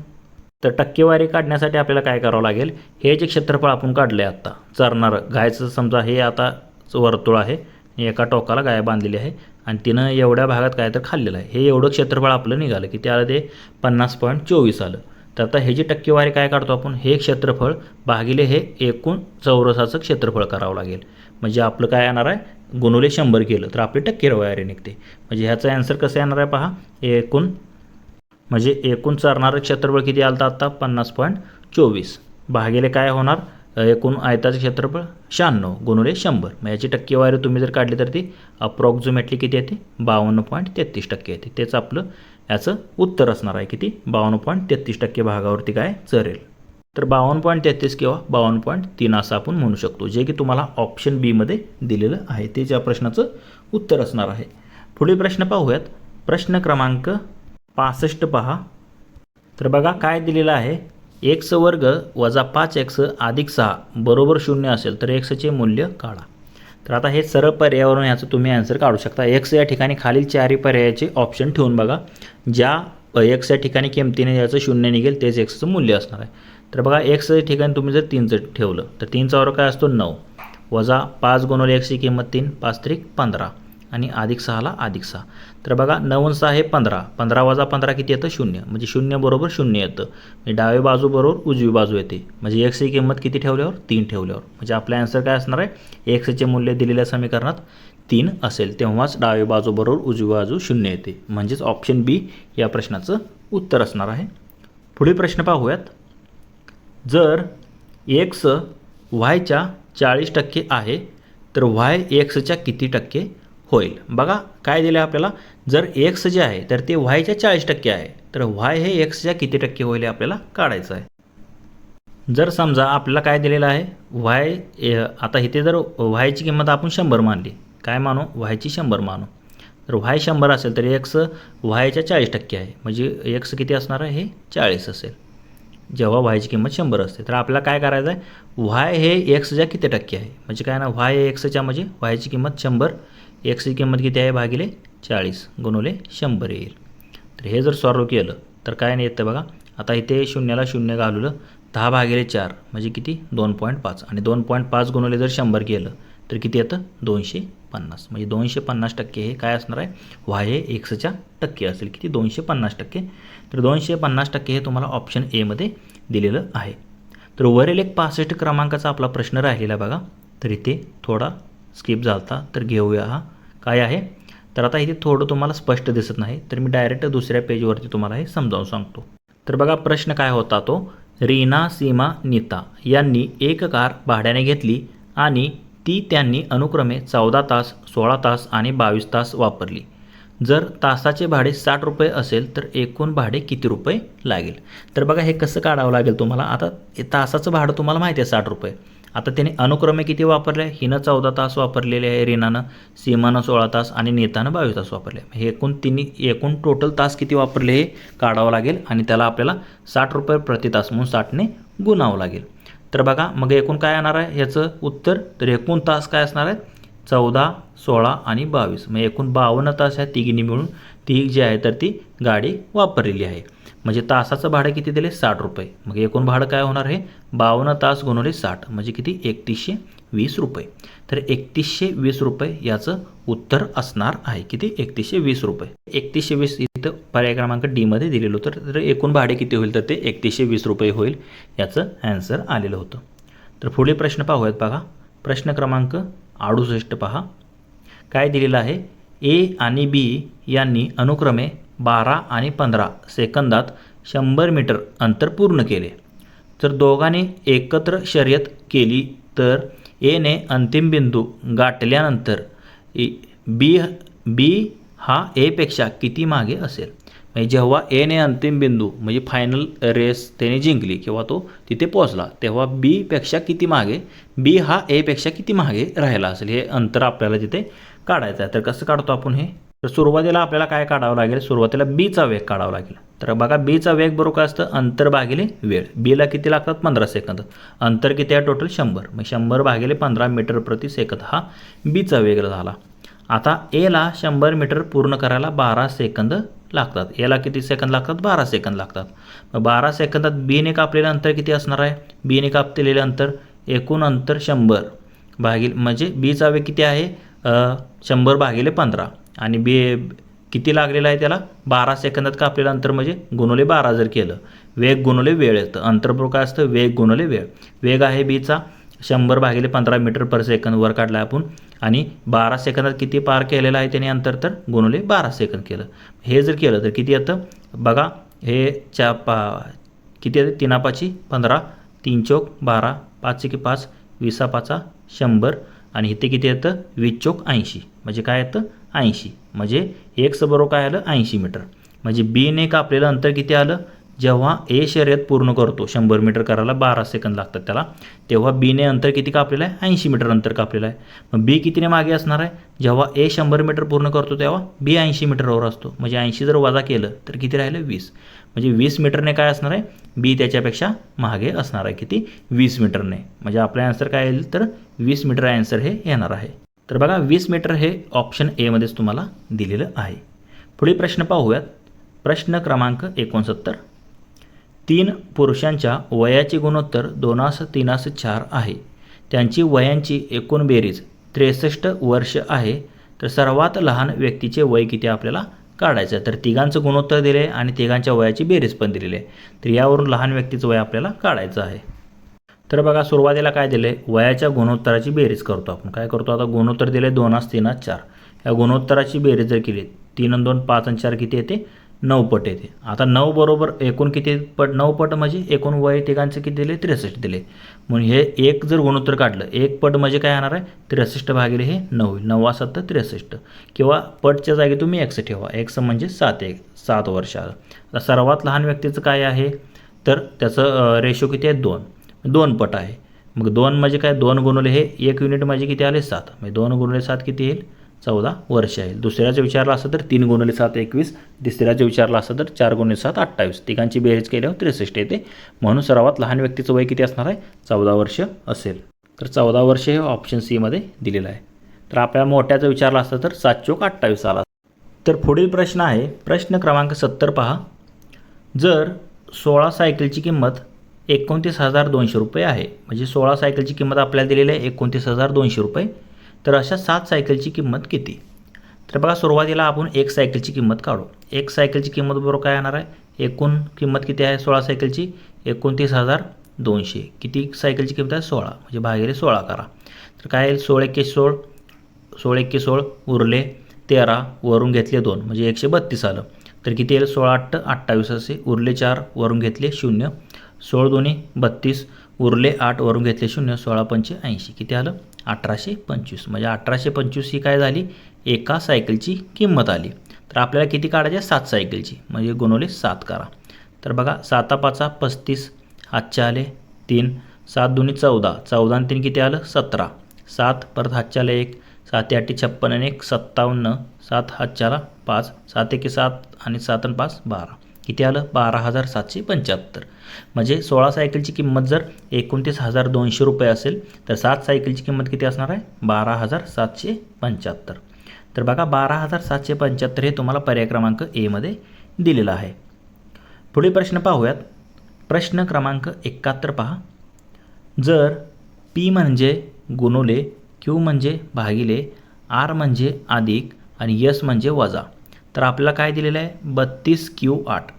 तर टक्केवारी काढण्यासाठी आपल्याला काय करावं लागेल, हे जे क्षेत्रफळ आपण काढलं आहे आत्ता चरणारं गायचं, समजा हे आता वर्तुळ आहे, एका टोकाला गाय बांधलेली आहे आणि तिनं एवढ्या भागात काय तर खाल्लेलं आहे. हे एवढं क्षेत्रफळ आपलं निघालं की त्याला ते 50.24 आलं. तर आता हे जी टक्केवारी काय काढतो आपण, हे क्षेत्रफळ भागिले हे एकूण चौरसाचं क्षेत्रफळ करावं लागेल. म्हणजे आपलं काय येणार आहे, गुणिले 100 केलं तर आपली टक्केवारी निघते. म्हणजे ह्याचं ॲन्सर कसं येणार आहे पहा, एकूण म्हणजे एकूण चारणारं क्षेत्रफळ किती आलं तर आत्ता 50.24 भागिले काय होणार, एकूण आयताचं क्षेत्रफळ 96 गुणिले 100. मग याची टक्केवारी तुम्ही जर काढली तर ती अप्रॉक्झिमेटली किती येते 52.33% येते. तेच आपलं याचं उत्तर असणार आहे किती, 52.33% भागावरती काय चरेल. तर 52.33 किंवा 52.3 असं आपण म्हणू शकतो, जे की तुम्हाला ऑप्शन बी मध्ये दिलेलं आहे. तेच या प्रश्नाचं उत्तर असणार आहे. पुढील प्रश्न पाहूयात. प्रश्न क्रमांक 65 पहा. तर बघा काय दिलेलं आहे, x वर्ग वजा 5x अधिक 6 बरोबर 0 असेल तर xचे मूल्य काढा. तर आता हे सरळ पर्यायावरून याचं तुम्ही आन्सर काढू शकता. x या ठिकाणी खालील चारही पर्यायाचे ऑप्शन ठेवून बघा, ज्या x या ठिकाणी किमतीने याचं 0 निघेल तेच xचं मूल्य असणार आहे. तर बघा x या ठिकाणी तुम्ही जर 3चं ठेवलं तर 3चा वर्ग काय असतो 9 वजा 5 गुणिले x ची किंमत 3 5 त्रिक 15 आणि अधिक 6ला अधिक 6. तर बघा 9 6 हे 15, 15 वजा 15 किती येतं 0. म्हणजे 0 बरोबर 0 येतं. म्हणजे डावी बाजू बरोबर उजवी बाजू येते. म्हणजे x ची किंमत किती ठेवल्यावर 3 ठेवल्यावर. म्हणजे आपला आन्सर काय असणार आहे, xचे मूल्य दिलेल्या समीकरणात 3 असेल तेव्हाच डावी बाजू बरोबर उजवी बाजू 0 येते. म्हणजेच ऑप्शन बी या प्रश्नाचं उत्तर असणार आहे. पुढील प्रश्न पाहूयात. जर x yच्या 40% आहे तर y xच्या किती टक्के होईल. बघा काय दिलं आहे आपल्याला, जर x जे आहे तर ते yच्या 40% आहे तर y हे xच्या किती टक्के होईल आपल्याला काढायचं आहे. जर समजा आपल्याला काय दिलेलं आहे y, आता इथे जर y ची किंमत आपण 100 मानली, काय मानू, y ची 100 मानू. तर y 100 असेल तर x yच्या 40% आहे, म्हणजे x किती असणार आहे, हे 40 असेल जेव्हा yची किंमत 100 असते. तर आपल्याला काय करायचं आहे, y हे xच्या किती टक्के आहे, म्हणजे काय ना y हे xच्या म्हणजे yची किंमत 100, xची किंमत किती आहे भागिले 40 गुणुले 100 येईल. तर हे जर सॉल्व केलं तर काय नाही येतं बघा, आता इथे शून्याला शून्य घालवलं, 10/4 म्हणजे किती 2.5 आणि 2.5 गुणुले जर 100 केलं तर किती येतं 250, म्हणजे 250% हे काय असणार आहे, y हे xच्या टक्के असेल, किती 250%. तर 250% हे तुम्हाला ऑप्शन ए मध्ये दिलेलं आहे. तर वरील एक 65 क्रमांकाचा आपला प्रश्न राहिलेला बघा, तर इथे थोडा स्किप झालता, तर घेऊया. हा काय आहे, तर आता इथे थोडं तुम्हाला स्पष्ट दिसत नाही, तर मी डायरेक्ट दुसऱ्या पेजवरती तुम्हाला हे समजावून सांगतो. तर बघा प्रश्न काय होता तो, रीना, सीमा, नीता यांनी एक कार भाड्याने घेतली आणि ती त्यांनी अनुक्रमे 14 तास, 16 तास आणि 22 तास वापरली. जर तासाचे भाडे 60 रुपये असेल तर एकूण भाडे किती रुपये लागेल. तर बघा हे कसं काढावं लागेल तुम्हाला. आता तासाचं भाडं तुम्हाला माहिती आहे 60 रुपये. आता त्याने अनुक्रमे किती वापरले आहे, हिनं 14 तास वापरलेले आहे रीनानं, सीमानं 16 तास आणि नीतानं 22 तास वापरले. हे एकूण टोटल तास किती वापरले हे काढावं लागेल आणि त्याला आपल्याला 60 रुपये प्रति तास म्हणून 60ने गुणावं लागेल. तर बघा मग एकूण काय येणार आहे ह्याचं उत्तर, तर एकूण तास काय असणार आहे 14, 16 आणि 22, मग एकूण 52 तास ह्या तिघींनी मिळून ती जी आहे तर ती गाडी वापरलेली आहे. म्हणजे तासाचं भाडं किती दिले 60 रुपये, मग एकूण भाडं काय होणार आहे 52 तास गुणिले 60 म्हणजे किती 3120 रुपये. तर 3120 रुपये याचं उत्तर असणार आहे, किती 3120 रुपये. 3120 इथं पर्याय क्रमांक डी मध्ये दिलेलं होतं, तर एकूण भाडे किती होईल तर ते 3120 रुपये होईल, याचं ॲन्सर आलेलं होतं. तर पुढे प्रश्न पाहूयात बघा. प्रश्न क्रमांक 68 पहा, काय दिलेलं आहे, ए आणि बी यांनी अनुक्रमे 12 आणि 15 सेकंदात 100 मीटर अंतर पूर्ण केले. तर दोघांनी एकत्र शर्यत केली तर एने अंतिम बिंदू गाठल्यानंतर बी हा एपेक्षा किती मागे असेल. म्हणजे जेव्हा एने अंतिम बिंदू म्हणजे फायनल रेस त्याने जिंकली किंवा तो तिथे पोहोचला, तेव्हा बीपेक्षा किती मागे, बी हा एपेक्षा किती मागे राहिला असेल, हे अंतर आपल्याला तिथे काढायचं आहे. तर कसं काढतो आपण हे, तर सुरुवातीला आपल्याला काय काढावं लागेल, सुरुवातीला बीचा वेग काढावा लागेल. तर बघा बीचा वेग बरोबर काय असतं, अंतर भागिले वेळ. बीला किती लागतात 15 सेकंद, अंतर किती आहे टोटल 100, मग 100 भागिले 15 मीटर प्रति सेकंद हा बीचा वेग झाला. आता एला 100 मीटर पूर्ण करायला 12 सेकंद लागतात, एला किती सेकंद लागतात 12 सेकंद लागतात. मग 12 सेकंदात बीने कापलेलं अंतर किती असणार आहे, बीने कापलेलं अंतर एकूण अंतर 100 भागिले, म्हणजे बीचा वेग किती आहे 100 भागिले 15 आणि बी किती लागलेला आहे त्याला 12 सेकंदात कापलेलं अंतर म्हणजे गुणुले 12 जर केलं, वेग गुणुले वेळ येतं. अंतर बरोबर काय असतं वेग गुणुले वेळ. वेग आहे बीचा 100 भागिले 15 मीटर पर सेकंद वर काढला आपण, आणि 12 सेकंदात किती पार केलेलं आहे त्याने अंतर, तर गुणुले 12 सेकंद केलं. हे जर केलं तर किती येतं बघा, हे किती येतं 3 5 15, 3 चौक 12, 5 की 5, 20 5 100 आणि इथे किती येतं 20 चौक 80, म्हणजे काय येतं 80, म्हणजे एक्स बरोबर काय आलं 80 मीटर. म्हणजे बीने कापलेलं अंतर किती आलं, जेव्हा ए शर्यत पूर्ण करतो 100 मीटर करायला 12 सेकंद लागतात त्याला, तेव्हा बीने अंतर किती कापलेलं आहे 80 मीटर अंतर कापलेलं आहे. मग बी कितीने मागे असणार आहे, जेव्हा ए 100 मीटर पूर्ण करतो तेव्हा बी 80 मीटरवर असतो, म्हणजे 80 जर वजा केलं तर किती राहिलं 20, म्हणजे 20 मीटरने काय असणार आहे बी त्याच्यापेक्षा मागे असणार आहे, किती 20 मीटरने. म्हणजे आपला आन्सर काय येईल तर 20 मीटर आन्सर हे येणार आहे. तर बघा 20 मीटर हे ऑप्शन ए मध्येच तुम्हाला दिलेलं आहे. पुढील प्रश्न पाहूयात. प्रश्न क्रमांक 69, 3 पुरुषांच्या वयाचे गुणोत्तर 2:3:4 आहे. त्यांची वयांची एकूण बेरीज 63 वर्ष आहे. तर सर्वात लहान व्यक्तीचे वय किती आपल्याला काढायचं आहे. तर तिघांचं गुणोत्तर दिले आहे आणि तिघांच्या वयाची बेरीज पण दिलेली आहे. तर यावरून लहान व्यक्तीचं वय आपल्याला काढायचं आहे. तर बघा सुरुवातीला काय दिलं आहे, वयाच्या गुणोत्तराची बेरीज करतो आपण. काय करतो आता, गुणोत्तर दिले 2:3:4, या गुणोत्तराची बेरीज जर केली 3 आणि 2 5 आणि 4 किती येते 9 पट येते. आता 9 बरोबर एकूण किती पट, 9 पट म्हणजे एकूण वय तिघांचे किती दिले 63 दिले. म्हणून हे एक जर गुणोत्तर काढलं, एक पट म्हणजे काय येणार आहे 63 भागिले हे 9 होईल, 9 7 63, किंवा पटच्या जागी तुम्ही एक्स ठेवा, एक्स म्हणजे 7 वर्ष आलं. आता सर्वात लहान व्यक्तीचं काय आहे, तर त्याचं रेशो किती आहे 2 पट आहे. मग 2 म्हणजे काय 2 गुणुले हे 1 युनिट म्हणजे किती आले 7, म्हणजे 2 गुणुले 7 किती येईल 14 वर्ष आहे. दुसऱ्याचं विचारलं असतं तर 3 गुणिले 7 21, तिसऱ्याचं विचारलं असतं तर 4 गुणिले 7 28. तिघांची बेरीज केल्यावर 63 येते. म्हणून सर्वात लहान व्यक्तीचं वय किती असणार आहे? 14 वर्ष असेल. तर 14 वर्ष हे ऑप्शन सी मध्ये दिलेलं आहे. तर आपल्या मोठ्याचं विचारलं असतं तर 7 चोक 28 आला. तर पुढील प्रश्न आहे प्रश्न क्रमांक 70 पहा. जर 16 सायकलची किंमत 29,200 रुपये आहे, म्हणजे 16 सायकलची किंमत आपल्याला दिलेली आहे 29,200 रुपये, तर अशा 7 सायकलची किंमत किती? तर बघा सुरुवातीला आपण एक सायकलची किंमत काढू. एक सायकलची किंमत बरोबर काय येणार आहे? एकूण किंमत किती आहे 16 सायकलची? 29,200. किती सायकलची किंमत आहे? 16, म्हणजे भागिले 16 करा. तर काय येईल? 16 एके 16, 16 एके 16, उरले 13, वरून घेतले 2 म्हणजे 132 आलं. तर किती येईल? 16 8 28 असे, उरले 4, वरून घेतले 0, 16 दोन्ही 32, उरले 8, वरून घेतले 0, 16 पंचे 80. किती आलं? 1825. म्हणजे 1825 ही काय झाली? एका सायकलची किंमत आली. तर आपल्याला किती काढायची आहे? 7 सायकलची, म्हणजे गुणवले 7 करा. तर बघा 7 5 35, हातचे आले 3, 7 दोन्ही 14, 14 आणि 3 किती आलं? 17, 7 परत हातचे आले 1, 7 8 56 आणि 1 57, 7 हातचे आला 5, 7 1 7 आणि 7 आणि 5 12. किती आलं? 12,775. म्हणजे 16 सायकलची किंमत जर 29,200 रुपये असेल तर 7 सायकलची किंमत किती असणार आहे? 12,775. तर बघा 12,775 हे तुम्हाला पर्याय क्रमांक ए मध्ये दिलेलं आहे. पुढील प्रश्न पाहूयात. प्रश्न क्रमांक 71 पहा. जर पी म्हणजे गुणुले, क्यू म्हणजे भागिले, आर म्हणजे अधिक आणि यस म्हणजे वजा, तर आपल्याला काय दिलेलं आहे? 32 क्यू 8.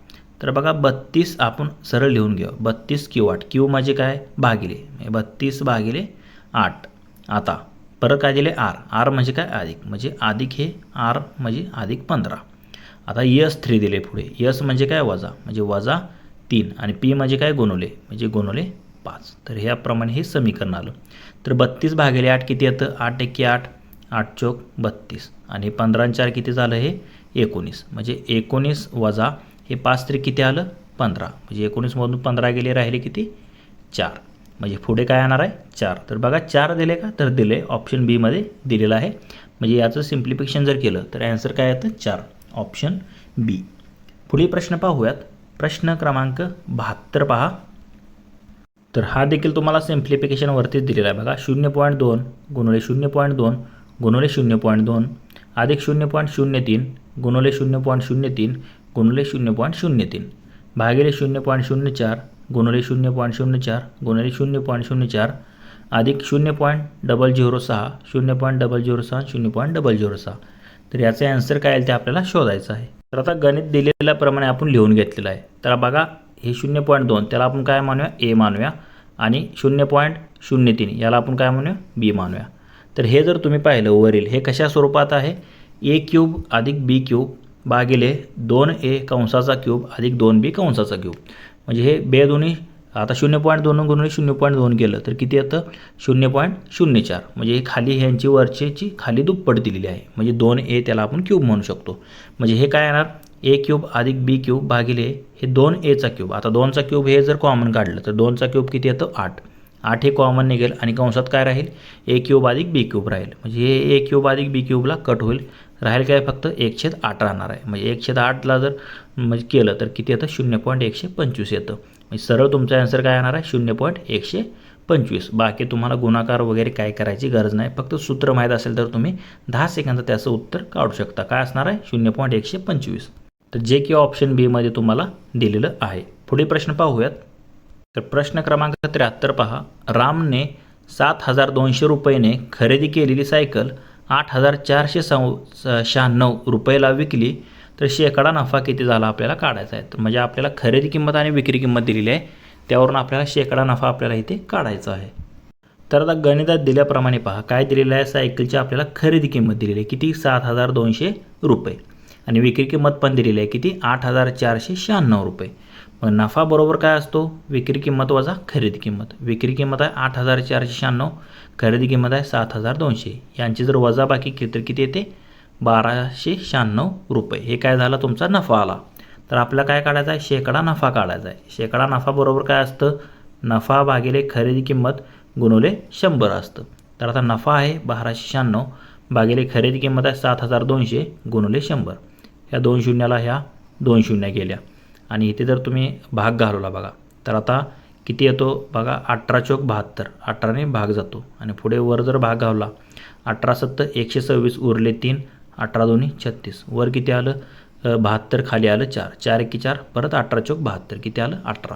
तर बघा 32 आपण सरळ लिहून घेऊ. 32 क्यू 8. क्यू म्हणजे काय? भागिले, 32 भागिले 8. आता परत काय दिले? आर. आर म्हणजे काय? अधिक, म्हणजे अधिक हे आर म्हणजे अधिक 15. आता यस 3 दिले पुढे. यस म्हणजे काय? वजा, म्हणजे वजा 3 आणि पी म्हणजे काय? गुणुले, म्हणजे गुणुले 5. तर ह्याप्रमाणे हे समीकरण आलं. तर 32 भागिले 8 किती येतं? 8 एके 8, 8 चोक 32 आणि 15 आणि 4 किती झालं? हे 19. म्हणजे 19 वजा हे 5 तरी किती आलं? 15. म्हणजे 19मधून 15 गेले, राहिले किती? 4. म्हणजे पुढे काय येणार आहे? 4. तर बघा 4 दिले का? तर दिले. ऑप्शन बी मध्ये दिलेलं आहे. म्हणजे याचं सिम्प्लिफिकेशन जर केलं तर ॲन्सर काय येतं? 4. ऑप्शन बी. पुढील प्रश्न पाहूयात. प्रश्न क्रमांक 72 पहा. तर हा देखील तुम्हाला सिम्प्लिफिकेशन वरतीच दिलेला आहे. बघा 0.2 गुणुले 0.2 गुणुले 0.2 अधिक 0.03 गुणुले 0.03 गुणुले 0.03 भागिले 0.04 गुणुले 0.04 गुणुले 0.04 अधिक 0.006 0.006 0.006. तर याचे आन्सर काय येईल ते आपल्याला शोधायचं आहे. तर आता गणित दिलेल्याप्रमाणे आपण लिहून घेतलेलं आहे. तर बघा हे 0.2 त्याला आपण काय मानूया? ए मानूया आणि 0.03 याला आपण काय मानूया? बी मानूया. तर हे जर तुम्ही पाहिलं वरील हे कशा स्वरूपात आहे? ए क्यूब अधिक बी क्यूब भागिले 2a कंसाचा क्यूब अधिक 2b कंसाचा क्यूब. म्हणजे हे बे दोन्ही आता 0.2 गुणुले 0.2 केलं तर किती येतं? 0.04. म्हणजे हे खाली ह्यांची वरचेची खाली दुप्पट दिलेली आहे. म्हणजे 2a त्याला आपण क्यूब म्हणू शकतो. म्हणजे हे काय येणार? ए क्यूब अधिक बी क्यूब भागिले हे 2aचा क्यूब. आता 2चा क्यूब हे जर कॉमन काढलं तर 2चा क्यूब किती येतं? 8. 8 हे कॉमन निघेल आणि कंसात काय राहील? ए क्यूब अधिक बी क्यूब राहील. म्हणजे हे ए क्यूब अधिक बी क्यूबला कट होईल. राहील काय? फक्त 1/8 राहणार आहे. म्हणजे 1/8ला जर म्हणजे केलं तर किती येतं? 0.125 येतं. म्हणजे सरळ तुमचा आन्सर काय येणार आहे? 0.125. बाकी तुम्हाला गुणाकार वगैरे काय करायची गरज नाही. फक्त सूत्र माहीत असेल तर तुम्ही 10 सेकंदात त्याचं उत्तर काढू शकता. काय असणार आहे? 0.125. तर जे की ऑप्शन बी मध्ये तुम्हाला दिलेलं आहे. पुढील प्रश्न पाहूयात. तर प्रश्न क्रमांक 73 पहा. रामने 7,200 रुपयेने खरेदी केलेली सायकल 8,496 रुपयाला विकली तर शेकडा नफा किती झाला आपल्याला काढायचा आहे. तर म्हणजे आपल्याला खरेदी किंमत आणि विक्री किंमत दिलेली आहे, त्यावरून आपल्याला शेकडा नफा आपल्याला इथे काढायचा आहे. तर आता गणितात दिल्याप्रमाणे पहा काय दिलेलं आहे? सायकलची आपल्याला खरेदी किंमत दिलेली आहे किती? 7,200 रुपये आणि विक्री किंमत पण दिलेली आहे किती? 8,496 रुपये. मग नफा बरोबर काय असतो? विक्री किंमत वजा खरेदी किंमत. विक्री किंमत आहे 8,496, खरेदी किंमत आहे 7,200. यांची जर वजाबाकी केली तर किती येते? 1,296 रुपये. हे काय झालं? तुमचा नफा आला. तर आपल्याला काय काढायचं आहे? शेकडा नफा काढायचा आहे. शेकडा नफा बरोबर काय असतं? नफा भागिले खरेदी किंमत गुणुले 100 असतं. तर आता नफा आहे 1,296 भागिले खरेदी किंमत आहे 7,200 गुणिले 100. ह्या 2 शून्याला ह्या 2 शून्य गेल्या आणि इथे जर तुम्ही भाग घालवला बघा तर आता किती येतो बघा 18 चौक 72. 18ने भाग जातो आणि पुढे वर जर भाग घावला 18 सत्तर 126 उरले 3. 18 दोन्ही 36. वर किती आलं 72 खाली आलं 4. 4 एकी 4 परत 18 चौक 72 किती आलं 18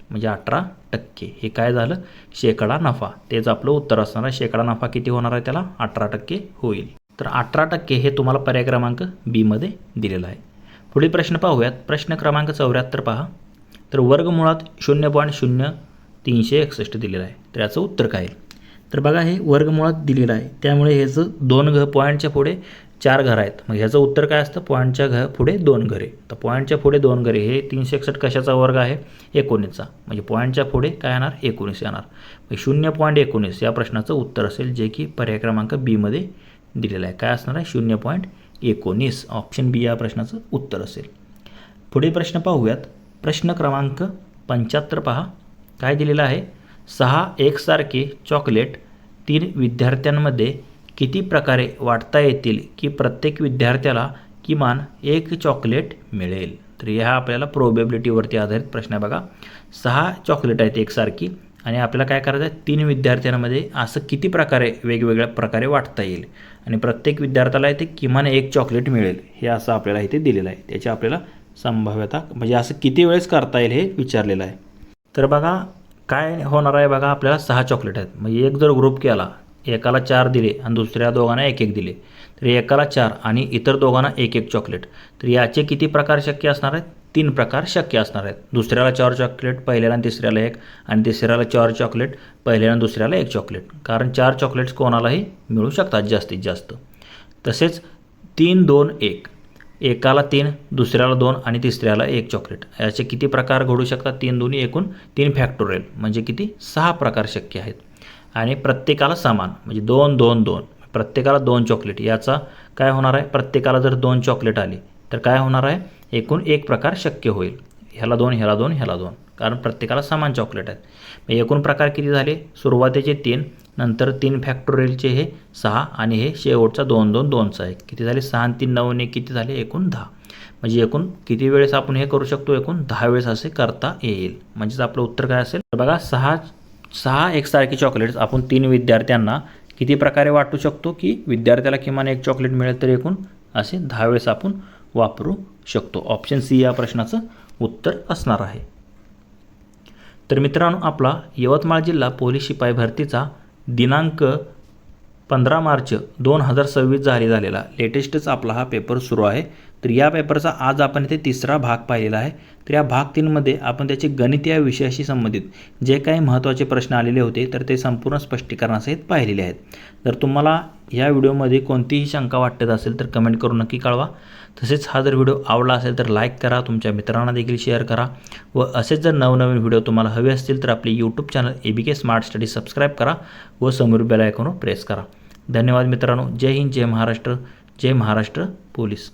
म्हणजे 18%. हे काय झालं शेकडा नफा. तेच आपलं उत्तर असणार आहे. शेकडा नफा किती होणार आहे त्याला 18% होईल. तर 18% हे तुम्हाला पर्याय क्रमांक बी मध्ये दिलेलं आहे. पुढील प्रश्न पाहूयात. प्रश्न क्रमांक 74 पहा. तर वर्गमुळात 0.0361 दिलेलं आहे. तर याचं उत्तर काय आहे. तर बघा हे वर्गमुळात दिलेलं आहे त्यामुळे ह्याचं 2 पॉईंटच्या पुढे 4 घरं आहेत. मग ह्याचं उत्तर काय असतं पॉईंटच्या पुढे 2 घरे. तर पॉईंटच्या पुढे 2 घरे हे 361 कशाचा वर्ग आहे 19चा म्हणजे पॉईंटच्या पुढे काय येणार 19 येणार. मग 0.19 या प्रश्नाचं उत्तर असेल जे की पर्याय क्रमांक बी मध्ये दिलेलं आहे. काय असणार आहे 0.19. ऑप्शन बी या प्रश्नाचं उत्तर असेल. पुढील प्रश्न पाहूयात. प्रश्न क्रमांक 75 पहा. काय दिलेलं आहे 6 एकसारखे चॉकलेट 3 विद्यार्थ्यांमध्ये किती प्रकारे वाटता येतील की प्रत्येक विद्यार्थ्याला किमान 1 चॉकलेट मिळेल. तर ह्या आपल्याला प्रोबेबिलिटीवरती आधारित प्रश्न आहे बघा. 6 चॉकलेट आहेत एकसारखी आणि आपल्याला काय करायचं आहे 3 विद्यार्थ्यांमध्ये असं किती प्रकारे वेगवेगळ्या प्रकारे वाटता येईल आणि प्रत्येक विद्यार्थ्याला इथे किमान 1 चॉकलेट मिळेल हे असं आपल्याला इथे दिलेलं आहे. त्याची आपल्याला संभाव्यता म्हणजे असं किती वेळेस करता येईल हे विचारलेलं आहे. तर बघा काय होणार आहे बघा आपल्याला 6 चॉकलेट आहेत. म्हणजे एक जर ग्रुप केला एकाला 4 दिले आणि दुसऱ्या दोघांना 1-1 दिले तर एकाला 4 आणि इतर दोघांना 1-1 चॉकलेट. तर याचे किती प्रकार शक्य असणार आहेत 3 प्रकार शक्य असणार आहेत. दुसऱ्याला 4 चॉकलेट पहिल्याला आणि तिसऱ्याला 1 आणि तिसऱ्याला 4 चॉकलेट पहिल्याला आणि दुसऱ्याला 1 चॉकलेट. कारण 4 चॉकलेट्स कोणालाही मिळू शकतात जास्तीत जास्त. तसेच 3, 2, 1 एकाला 3 दुसऱ्याला 2 आणि तिसऱ्याला 1 चॉकलेट. याचे किती प्रकार घडू शकतात 3 दोन्ही एकूण 3 फॅक्टोरियल म्हणजे किती 6 प्रकार शक्य आहेत. आणि प्रत्येकाला समान म्हणजे 2, 2, 2 प्रत्येकाला 2 चॉकलेट. याचा काय होणार आहे प्रत्येकाला जर 2 चॉकलेट आली तर काय होणार आहे एकूण 1 प्रकार शक्य होईल. ह्याला 2 ह्याला 2 ह्याला 2 कारण प्रत्येकाला समान चॉकलेट आहेत. एकूण प्रकार किती झाले सुरुवातीचे 3 नंतर 3 फॅक्टोरियलचे हे 6 आणि हे शेवटचा 2, 2, 2चा आहे किती झाले 6 आणि 3 9 1 किती झाले एकूण 10. म्हणजे एकूण किती वेळेस आपण हे करू शकतो एकूण 10 वेळेस असे करता येईल. म्हणजेच आपलं उत्तर काय असेल तर बघा 6 एकसारखे चॉकलेट्स आपण 3 विद्यार्थ्यांना किती प्रकारे वाटू शकतो की विद्यार्थ्याला किमान 1 चॉकलेट मिळेल तर एकूण असे 10 वेळेस आपण वापरू शकतो. ऑप्शन सी या प्रश्नाचं उत्तर असणार आहे. तर मित्रांनो आपला यवतमाळ जिल्हा पोलीस शिपाई भरतीचा दिनांक 15 मार्च 2026 झालेला लेटेस्टच आपला हा पेपर सुरू आहे. तर या पेपरचा आज आपण इथे 3रा भाग पाहिलेला आहे. तर या भाग 3 मध्ये आपण त्याचे गणित या विषयाशी संबंधित जे काही महत्त्वाचे प्रश्न आलेले होते तर ते संपूर्ण स्पष्टीकरणासहित पाहिलेले आहेत. जर तुम्हाला या व्हिडिओमध्ये कोणतीही शंका वाटत असेल तर कमेंट करून नक्की कळवा. तसेच हा जर व्हिडिओ आवडला असेल तर लाईक करा, तुमच्या मित्रांना देखील शेअर करा व असेच जर नवनवीन व्हिडिओ तुम्हाला हवे असतील तर आपले YouTube channel ABK smart study subscribe करा व समोर बेल आयकॉनवर प्रेस करा. धन्यवाद मित्रांनो. जय हिंद, जय महाराष्ट्र, जय महाराष्ट्र पोलीस.